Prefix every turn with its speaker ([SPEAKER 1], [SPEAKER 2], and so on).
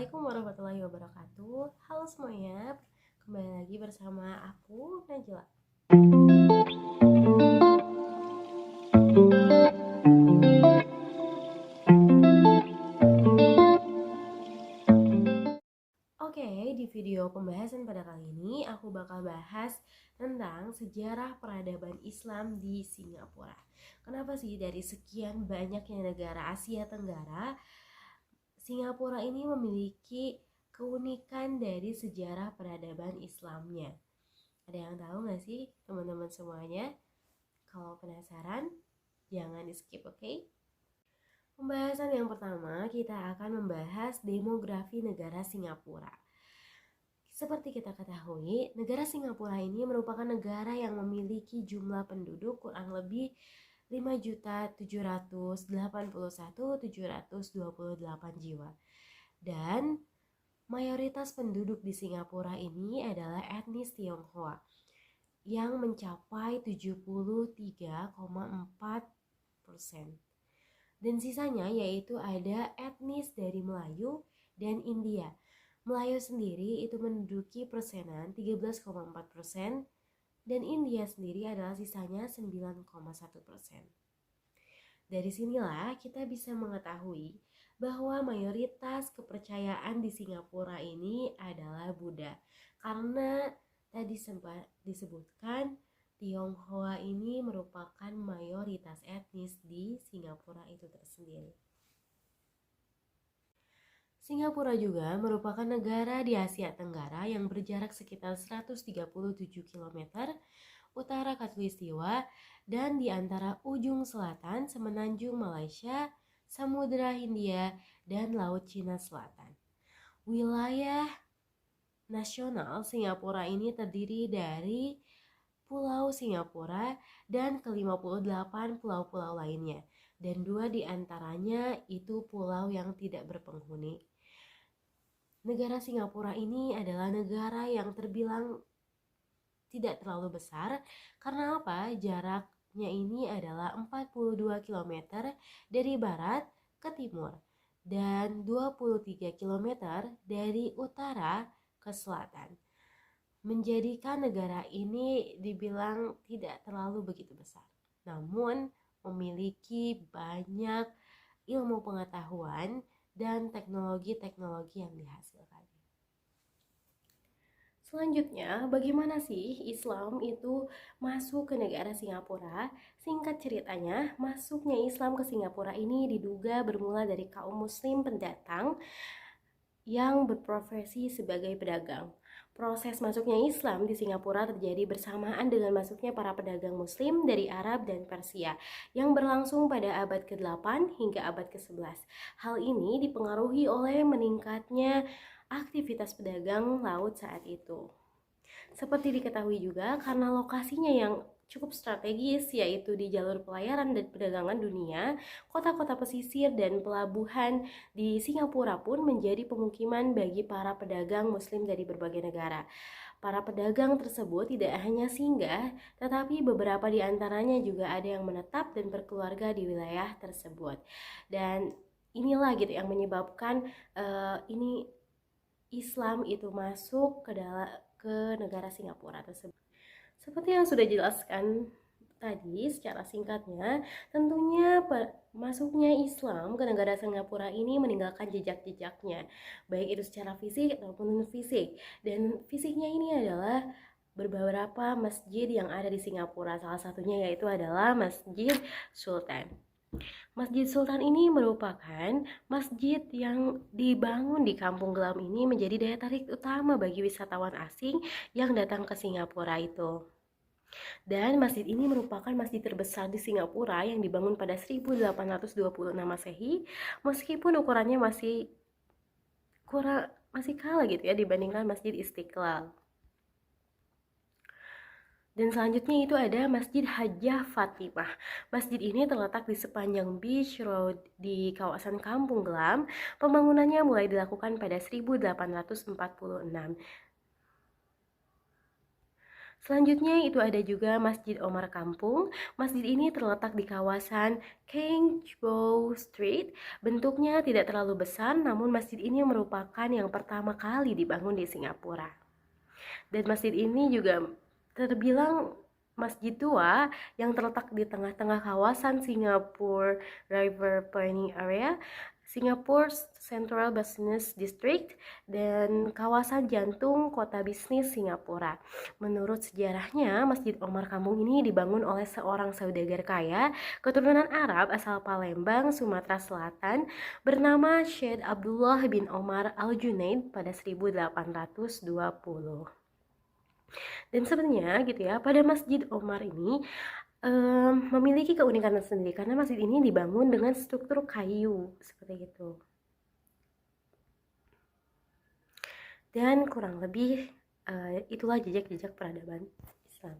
[SPEAKER 1] Assalamualaikum warahmatullahi wabarakatuh. Halo semuanya, kembali lagi bersama aku Najla. Oke, di video pembahasan pada kali ini aku bakal bahas tentang sejarah peradaban Islam di Singapura. Kenapa sih dari sekian banyaknya negara Asia Tenggara, Singapura ini memiliki keunikan dari sejarah peradaban Islamnya? Ada yang tahu nggak sih teman-teman semuanya? Kalau penasaran, jangan di skip, oke? Pembahasan yang pertama, kita akan membahas demografi negara Singapura. Seperti kita ketahui, negara Singapura ini merupakan negara yang memiliki jumlah penduduk kurang lebih 5.781.728 jiwa. Dan mayoritas penduduk di Singapura ini adalah etnis Tionghoa yang mencapai 73,4%. Dan sisanya yaitu ada etnis dari Melayu dan India. Melayu sendiri itu menduduki persenan 13,4% dan India sendiri adalah sisanya 9,1%. Dari sinilah kita bisa mengetahui bahwa mayoritas kepercayaan di Singapura ini adalah Buddha. Karena tadi sempat disebutkan Tionghoa ini merupakan mayoritas etnis di Singapura itu tersendiri. Singapura juga merupakan negara di Asia Tenggara yang berjarak sekitar 137 km utara Khatulistiwa dan di antara ujung selatan semenanjung Malaysia, Samudra Hindia, dan Laut Cina Selatan. Wilayah nasional Singapura ini terdiri dari Pulau Singapura dan ke-58 pulau-pulau lainnya, dan 2 di antaranya itu pulau yang tidak berpenghuni. Negara Singapura ini adalah negara yang terbilang tidak terlalu besar. Karena apa? Jaraknya ini adalah 42 km dari barat ke timur dan 23 km dari utara ke selatan. Menjadikan negara ini dibilang tidak terlalu begitu besar, namun memiliki banyak ilmu pengetahuan dan teknologi-teknologi yang dihasilkan. Selanjutnya, bagaimana sih Islam itu masuk ke negara Singapura? Singkat ceritanya, masuknya Islam ke Singapura ini diduga bermula dari kaum muslim pendatang yang berprofesi sebagai pedagang. Proses masuknya Islam di Singapura terjadi bersamaan dengan masuknya para pedagang muslim dari Arab dan Persia yang berlangsung pada abad ke-8 hingga abad ke-11. Hal ini dipengaruhi oleh meningkatnya aktivitas pedagang laut saat itu. Seperti diketahui juga, karena lokasinya yang cukup strategis, yaitu di jalur pelayaran dan perdagangan dunia, kota-kota pesisir dan pelabuhan di Singapura pun menjadi pemukiman bagi para pedagang muslim dari berbagai negara. Para pedagang tersebut tidak hanya singgah, tetapi beberapa di antaranya juga ada yang menetap dan berkeluarga di wilayah tersebut. Dan inilah gitu yang menyebabkan ini Islam itu masuk ke negara Singapura tersebut. Seperti yang sudah dijelaskan tadi secara singkatnya, tentunya masuknya Islam ke negara Singapura ini meninggalkan jejak-jejaknya, baik itu secara fisik ataupun non fisik. Dan fisiknya ini adalah beberapa masjid yang ada di Singapura. Salah satunya yaitu adalah Masjid Sultan. Masjid Sultan ini merupakan masjid yang dibangun di Kampung Glam ini menjadi daya tarik utama bagi wisatawan asing yang datang ke Singapura itu. Dan masjid ini merupakan masjid terbesar di Singapura yang dibangun pada 1826 Masehi, meskipun ukurannya masih kalah gitu ya dibandingkan Masjid Istiqlal. Dan selanjutnya itu ada Masjid Hajjah Fatimah. Masjid ini terletak di sepanjang Beach Road di kawasan Kampung Glam. Pembangunannya mulai dilakukan pada 1846. Selanjutnya itu ada juga Masjid Omar Kampung. Masjid ini terletak di kawasan Kengbo Street. Bentuknya tidak terlalu besar, namun masjid ini merupakan yang pertama kali dibangun di Singapura. Dan masjid ini juga terbilang masjid tua yang terletak di tengah-tengah kawasan Singapore River Planning Area, Singapore Central Business District, dan kawasan jantung kota bisnis Singapura. Menurut sejarahnya, Masjid Omar Kampung ini dibangun oleh seorang saudagar kaya keturunan Arab asal Palembang, Sumatera Selatan, bernama Syed Abdullah bin Omar Al-Junaid pada 1820. Dan sebenarnya gitu ya, pada Masjid Omar ini memiliki keunikan tersendiri karena masjid ini dibangun dengan struktur kayu seperti itu. Dan kurang lebih itulah jejak-jejak peradaban Islam.